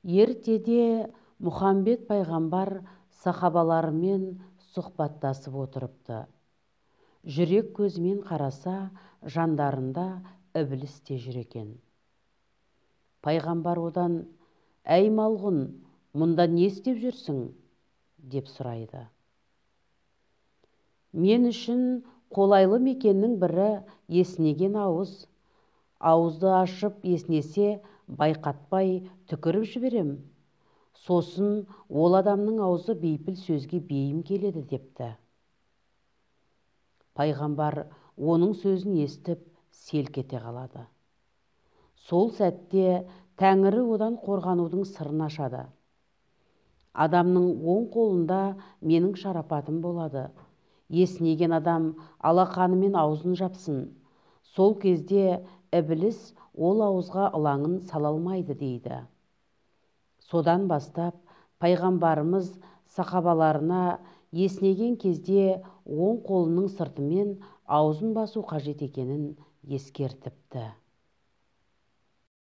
Ертеде Мұхамбет пайғамбар сахабаларымен сұхбаттасып отырыпты. Жүрек көзімен қараса, жандарында ібіліс те жүр екен. Пайғамбар одан: «Әй малғұн, мұнда не істеп жүрсің?» деп сұрайды. «Мен үшін қолайлы мекеннің бірі еснеген ауыз. Ауызды ашып еснесе, байқатпай түкіріп жіберем. Сосын ол адамның аузы бейпіл сөзге бейім келеді» депті. Пайғамбар оның сөзін естіп селк ете қалады. Сол сәтте Тәңірі одан қорғанудың сырын ашады. «Адамның оң қолында менің шарапатым болады. Еснеген адам алақанымен аузын жапсын. Сол кезде ібіліс ол ауызға ылаңын сала алмайды» дейді. Содан бастап пайғамбарымыз сахабаларына еснеген кезде оң қолының сыртымен аузын басу қажет екенін ескертіпті.